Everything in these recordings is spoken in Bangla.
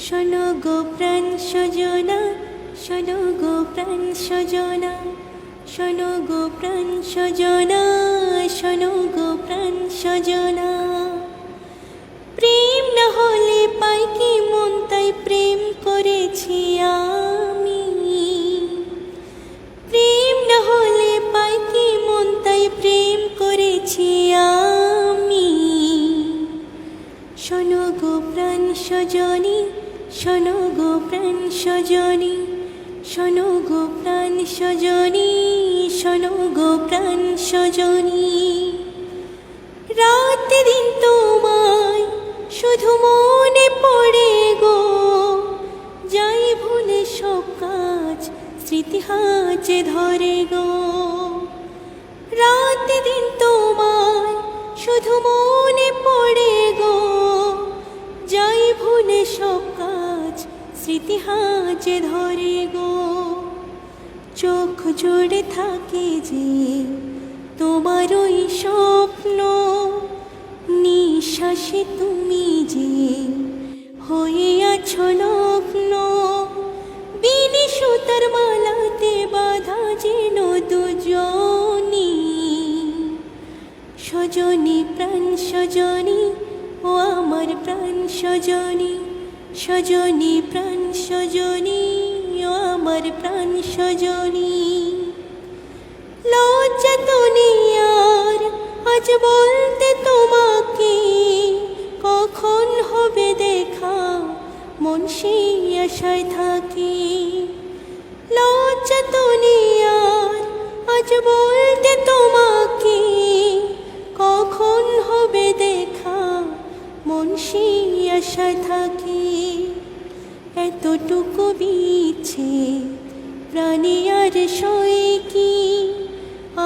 শোনো গো প্রাণ সজনা, শোনো গো প্রাণ সজনা, শোনো গো প্রাণ সজনা, শোনো গো প্রাণ সজনা। প্রেম না হলে পাই কি মন, তাই প্রেম করেছি আমি। প্রেম না হলে পাই কি মন, তাই প্রেম করেছি আমি। শোনো গো প্রাণ সজনী, শোনো গো প্রাণ সজনী, শোনো গো প্রাণ সজনী, শোনো গো প্রাণ সজনী। রাত দিন তোমায় শুধু মনে পড়ে গো, যাই ভুলে সব কাজ স্মৃতি হাতে ধরে গো। রাত দিন তোমায় শুধু মনে পড়ে গো, যাই ভুলে সব কাজ স্মৃতি হাতে ধরে গো। চোখ জুড়ে থাকে যে তোমার ওই স্বপ্ন, নিঃশ্বাসে তুমি যে হয়ে আছো নগ্ন। বিনি সুতার মালাতে বাঁধা যেন দুজনী। সজনী প্রাণ সজনী, ও আমার প্রাণ সজনী, সজনী প্রাণ সজনী, ও আমার প্রাণ সজনী। লজ্জা তো নেই আর আজ বলতে তোমাকে, কখন হবে দেখা মন সেই আশায় থাকে। লজ্জা তো নেই আর আজ বলতে তোমাকে, কখন হবে দেখা মন সেই আশায় থাকে। এতটুকু বিচ্ছে প্রাণে আর সয় কি,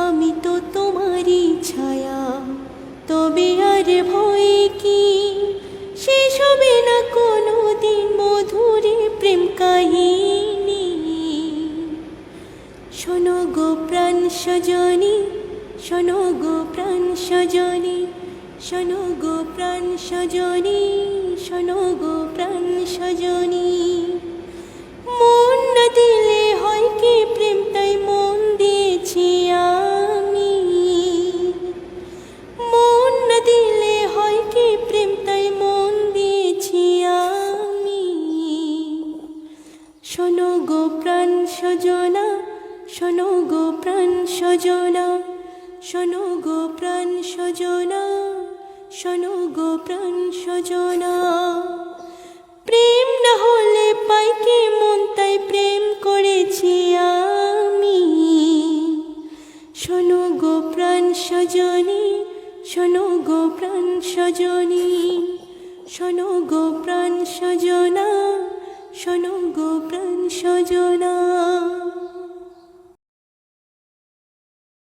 আমি তো তোমারই ছায়া, তবে আর ভয় কি। শেষ হবে না কোনো দিন মধুরে প্রেম কাহিনী। শোনো গো প্রাণ সজনী, শোনো গো প্রাণ সজনী, শোনো গো প্রাণ সজনী, শোনো গো প্রাণ সজনী। মন না দিলে হয় কি প্রেম, তাই মন দিয়েছি আমি। মন না দিলে হয় কি প্রেম, তাই মন দিয়েছি আমি। শোনো গো প্রাণ সজনা, শোনো গো প্রাণ সজনা, শোনো গো প্রাণ সজনা, শোনো গো প্রাণ সজনা। প্রেম না হলে পাই কি মন, তাই প্রেম করেছি আমি। শোনো গো প্রাণ সজনী, শোনো গো প্রাণ সজনী, শোনো গো প্রাণ সজনা, শোনো গো প্রাণ সজনা।